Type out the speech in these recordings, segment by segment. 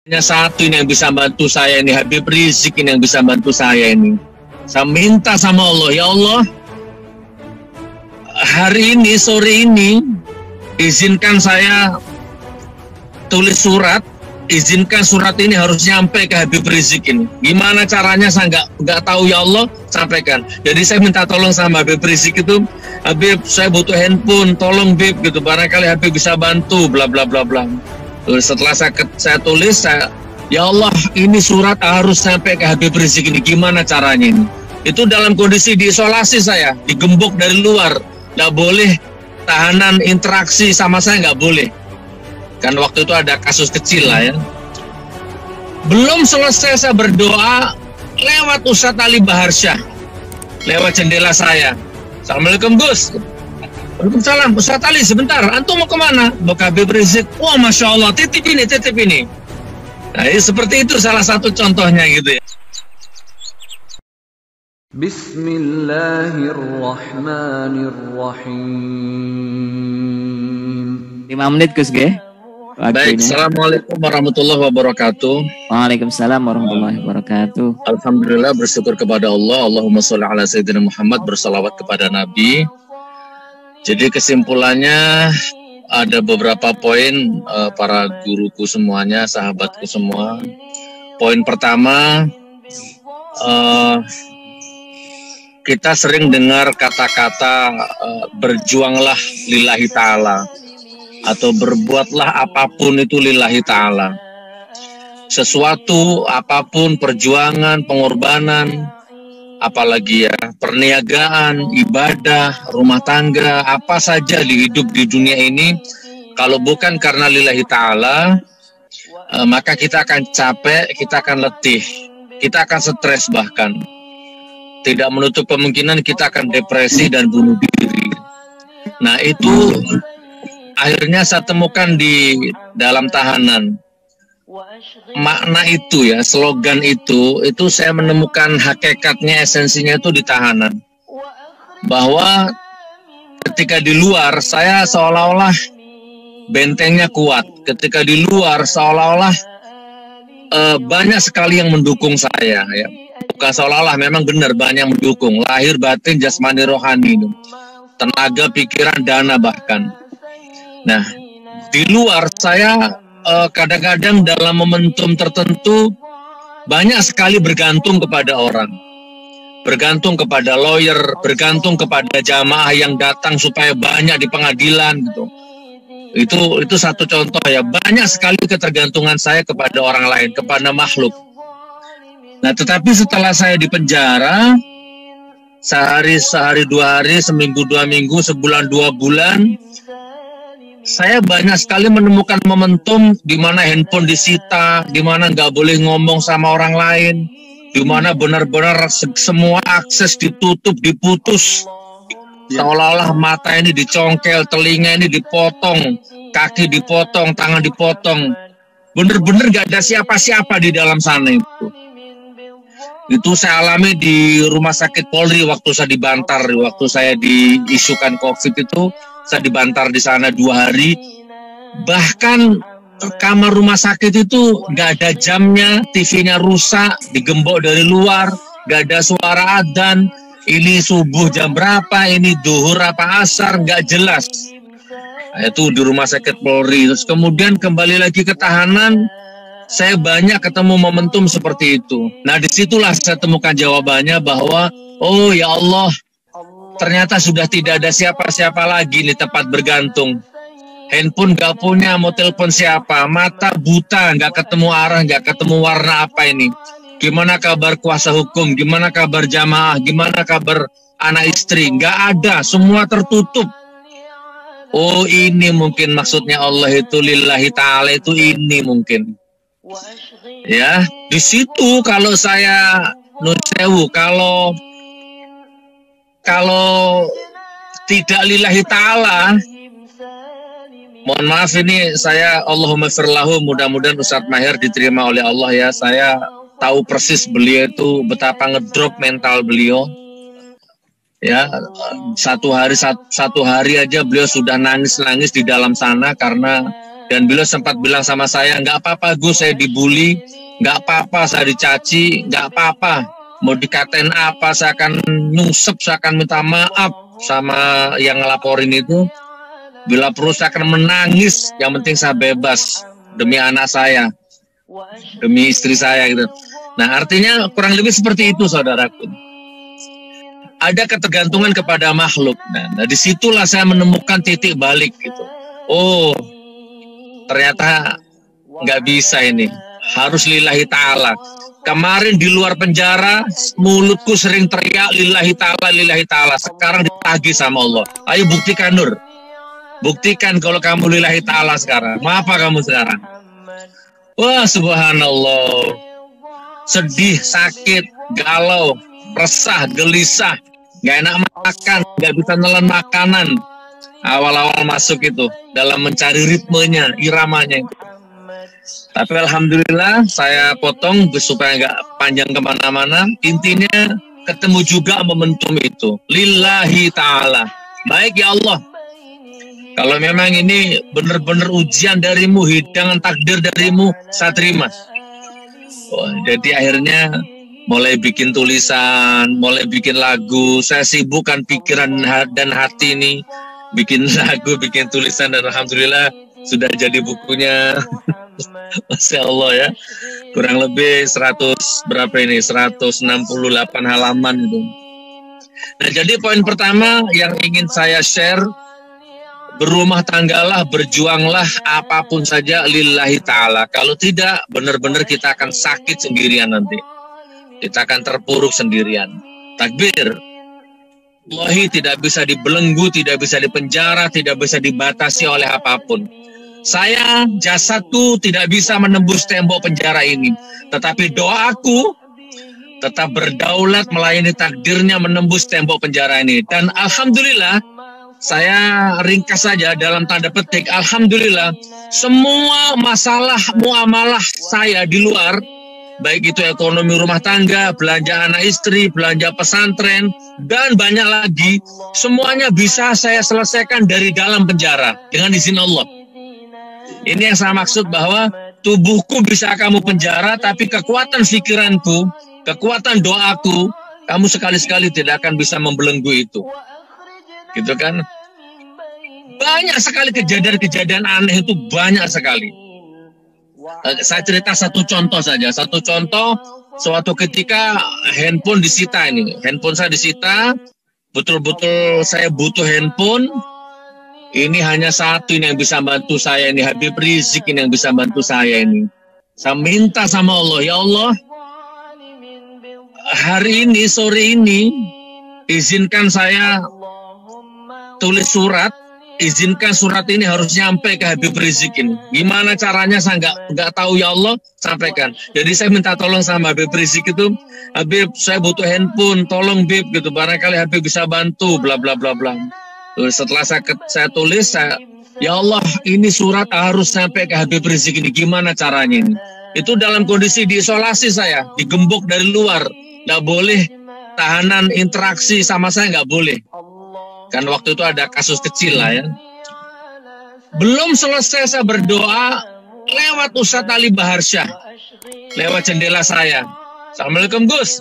Hanya satu ini yang bisa bantu saya ini, Habib Rizik ini yang bisa bantu saya ini. Saya minta sama Allah, ya Allah, hari ini, sore ini, izinkan saya tulis surat, izinkan surat ini harus nyampe ke Habib Rizik ini. Gimana caranya saya nggak tahu, ya Allah, sampaikan. Jadi saya minta tolong sama Habib Rizik itu, Habib, saya butuh handphone, tolong Bib, gitu. Barangkali Habib bisa bantu, bla bla bla bla. Setelah saya tulis, ya Allah, ini surat harus sampai ke Habib Rizik ini. Gimana caranya ini? Itu dalam kondisi diisolasi saya, digembok dari luar, nggak boleh tahanan interaksi sama saya, nggak boleh. Kan waktu itu ada kasus kecil lah ya. Belum selesai saya berdoa, lewat Ustadz Ali Baharsyah, lewat jendela saya. Assalamualaikum Gus. Waalaikumsalam, Ustadz Ali, sebentar, antum mau kemana? Mau ke Habib Rizik. Wah, Masya Allah, titip ini, titip ini. Nah, seperti itu salah satu contohnya gitu ya. Bismillahirrahmanirrahim. 5 menit Gus Ge. Baik, Assalamualaikum warahmatullahi wabarakatuh. Waalaikumsalam warahmatullahi wabarakatuh. Alhamdulillah, bersyukur kepada Allah. Allahumma sholli ala sayyidina Muhammad, bersalawat kepada Nabi. Jadi kesimpulannya ada beberapa poin para guruku semuanya, sahabatku semua. Poin pertama, kita sering dengar kata-kata berjuanglah lillahi ta'ala, atau berbuatlah apapun itu lillahi ta'ala. Sesuatu, apapun, perjuangan, pengorbanan, apalagi ya, perniagaan, ibadah, rumah tangga, apa saja di hidup di dunia ini, kalau bukan karena lillahi ta'ala, maka kita akan capek, kita akan letih, kita akan stres bahkan. Tidak menutup kemungkinan kita akan depresi dan bunuh diri. Nah, itu akhirnya saya temukan di dalam tahanan. Makna itu ya, slogan itu saya menemukan hakikatnya, esensinya itu di tahanan. Bahwa ketika di luar saya seolah-olah bentengnya kuat. Ketika di luar seolah-olah banyak sekali yang mendukung saya ya. Bukan seolah-olah, memang benar banyak yang mendukung. Lahir, batin, jasmani, rohani, tenaga, pikiran, dana bahkan. Nah, di luar saya kadang-kadang dalam momentum tertentu banyak sekali bergantung kepada orang, bergantung kepada lawyer, bergantung kepada jamaah yang datang supaya banyak di pengadilan gitu. Itu satu contoh ya, banyak sekali ketergantungan saya kepada orang lain, kepada makhluk. Nah, tetapi setelah saya di penjara sehari 2 hari, seminggu 2 minggu, sebulan 2 bulan, saya banyak sekali menemukan momentum di mana handphone disita, di mana nggak boleh ngomong sama orang lain, di mana benar-benar semua akses ditutup, diputus, seolah-olah mata ini dicongkel, telinga ini dipotong, kaki dipotong, tangan dipotong, benar-benar nggak ada siapa-siapa di dalam sana itu. Itu saya alami di Rumah Sakit Polri waktu saya dibantar, waktu saya diisukan COVID itu. Saya dibantar di sana 2 hari, bahkan kamar rumah sakit itu nggak ada jamnya, TV-nya rusak, digembok dari luar, nggak ada suara adzan, ini subuh jam berapa, ini duhur apa asar, nggak jelas. Nah, itu di Rumah Sakit Polri. Terus kemudian kembali lagi ke tahanan, saya banyak ketemu momentum seperti itu. Nah, disitulah saya temukan jawabannya bahwa, oh ya Allah, ternyata sudah tidak ada siapa-siapa lagi nih tempat bergantung. Handphone gak punya, mau telepon siapa? Mata buta, gak ketemu arah, gak ketemu warna apa ini. Gimana kabar kuasa hukum? Gimana kabar jamaah? Gimana kabar anak istri? Gak ada, semua tertutup. Oh, ini mungkin maksudnya Allah itu lillahi ta'ala, itu ini mungkin. Ya, di situ kalau saya nusewu, kalau tidak lillahi ta'ala, mohon maaf ini saya Allahumma firlahu, mudah-mudahan Ustadz Maher diterima oleh Allah ya. Saya tahu persis beliau itu betapa ngedrop mental beliau. Ya, satu hari aja beliau sudah nangis-nangis di dalam sana karena Dan beliau sempat bilang sama saya, nggak apa-apa Gus, saya dibully, nggak apa-apa saya dicaci, nggak apa-apa. Mau dikatain apa, saya akan nyungsep, saya akan minta maaf sama yang ngelaporin itu. Bila perlu saya akan menangis, yang penting saya bebas demi anak saya, demi istri saya gitu. Nah, artinya kurang lebih seperti itu, saudaraku. Ada ketergantungan kepada makhluk. Nah, disitulah saya menemukan titik balik gitu. Oh, ternyata nggak bisa ini. Harus lillahi ta'ala. Kemarin di luar penjara, mulutku sering teriak lillahi ta'ala, lillahi ta'ala. Sekarang ditagih sama Allah. Ayo buktikan, Nur. Buktikan kalau kamu lillahi ta'ala sekarang. Mau apa kamu sekarang? Wah, subhanallah. Sedih, sakit, galau, resah, gelisah. Gak enak makan, gak bisa nelan makanan. Awal-awal masuk itu, dalam mencari ritmenya, iramanya. Tapi alhamdulillah saya potong supaya nggak panjang kemana-mana. Intinya ketemu juga momentum itu. Lillahi ta'ala. Baik ya Allah. Kalau memang ini benar-benar ujian darimu, hidangan takdir darimu, saya terima. Oh, jadi akhirnya mulai bikin tulisan, mulai bikin lagu. Saya sibukkan pikiran dan hati ini. Bikin lagu, bikin tulisan, dan alhamdulillah sudah jadi bukunya. Masya Allah ya. Kurang lebih 168 halaman itu. Nah, jadi poin pertama yang ingin saya share, berumah tanggalah, berjuanglah apapun saja lillahi ta'ala. Kalau tidak, benar-benar kita akan sakit sendirian nanti. Kita akan terpuruk sendirian. Takbir. Wallahi tidak bisa dibelenggu, tidak bisa dipenjara, tidak bisa dibatasi oleh apapun. Saya, jasadku tidak bisa menembus tembok penjara ini. Tetapi doaku tetap berdaulat melayani takdirnya menembus tembok penjara ini. Dan alhamdulillah, saya ringkas saja dalam tanda petik, alhamdulillah, semua masalah muamalah saya di luar, baik itu ekonomi rumah tangga, belanja anak istri, belanja pesantren, dan banyak lagi, semuanya bisa saya selesaikan dari dalam penjara, dengan izin Allah. Ini yang saya maksud, bahwa tubuhku bisa kamu penjara, tapi kekuatan pikiranku, kekuatan doaku, kamu sekali-sekali tidak akan bisa membelenggu itu. Gitu kan? Banyak sekali kejadian-kejadian aneh itu, banyak sekali. Saya cerita satu contoh saja. Satu contoh, suatu ketika handphone disita ini. Handphone saya disita, betul-betul saya butuh handphone. Ini hanya satu ini yang bisa bantu saya ini, Habib Rizik ini yang bisa bantu saya ini. Saya minta sama Allah, ya Allah, hari ini, sore ini, izinkan saya tulis surat. Izinkan surat ini harus nyampe ke Habib Rizik ini. Gimana caranya saya nggak tahu, ya Allah, sampaikan. Jadi saya minta tolong sama Habib Rizik itu, Habib, saya butuh handphone, tolong Bib gitu. Barangkali Habib bisa bantu, bla bla bla bla. Setelah saya tulis, ya Allah, ini surat harus sampai ke Habib Rizik ini. Gimana caranya ini? Itu dalam kondisi diisolasi saya, digembok dari luar, nggak boleh tahanan interaksi sama saya, nggak boleh. Kan waktu itu ada kasus kecil lah ya. Belum selesai saya berdoa, lewat Ustadz Ali Baharsyah, lewat jendela saya. Assalamualaikum Gus.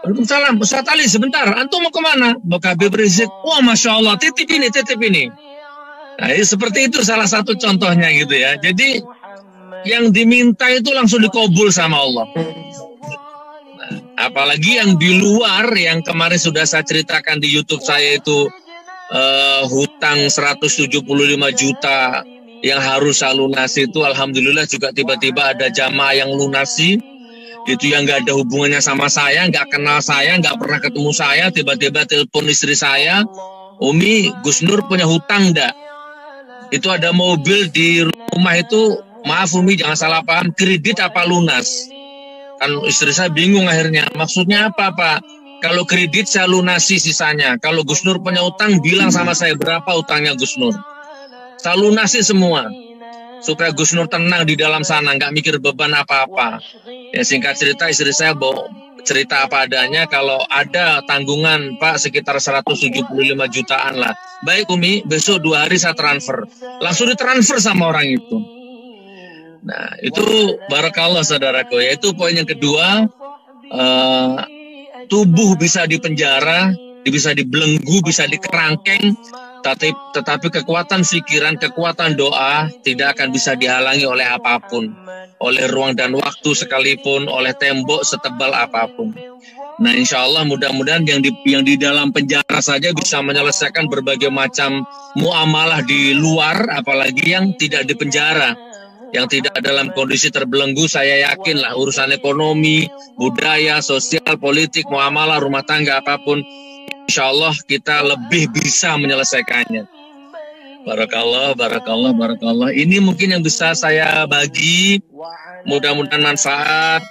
Waalaikumsalam. Ustadz Ali, sebentar, antum mau kemana? Mau ke Habib Rizik. Wah, Masya Allah, titip ini, titip ini. Nah, seperti itu salah satu contohnya gitu ya. Jadi yang diminta itu langsung dikabul sama Allah. Apalagi yang di luar, yang kemarin sudah saya ceritakan di YouTube saya itu, hutang 175 juta yang harus saya lunasi itu, alhamdulillah juga tiba-tiba ada jamaah yang lunasi. Itu yang nggak ada hubungannya sama saya, nggak kenal saya, nggak pernah ketemu saya, tiba-tiba telepon istri saya, Umi, Gus Nur punya hutang nggak? Itu ada mobil di rumah itu, maaf Umi jangan salah paham, kredit apa lunas? Kan istri saya bingung akhirnya, maksudnya apa Pak? Kalau kredit saya lunasi sisanya, kalau Gus Nur punya utang bilang sama saya berapa utangnya Gus Nur. Saya lunasi semua. supaya Gus Nur tenang di dalam sana, nggak mikir beban apa-apa. Ya singkat cerita, istri saya cerita apa adanya, kalau ada tanggungan Pak sekitar 175 jutaan lah. Baik Umi, besok 2 hari saya transfer. Langsung ditransfer sama orang itu. Nah itu barakallah saudaraku. Yaitu poin yang kedua, tubuh bisa dipenjara, bisa dibelenggu, bisa dikerangkeng, tetapi kekuatan pikiran, kekuatan doa tidak akan bisa dihalangi oleh apapun, oleh ruang dan waktu sekalipun, oleh tembok setebal apapun. Nah, insya Allah mudah-mudahan yang di dalam penjara saja bisa menyelesaikan berbagai macam muamalah di luar, apalagi yang tidak di penjara, yang tidak dalam kondisi terbelenggu. Saya yakin lah urusan ekonomi, budaya, sosial, politik, muamalah, rumah tangga, apapun, insya Allah kita lebih bisa menyelesaikannya. Barakallah, barakallah, barakallah. Ini mungkin yang bisa saya bagi. Mudah-mudahan manfaat.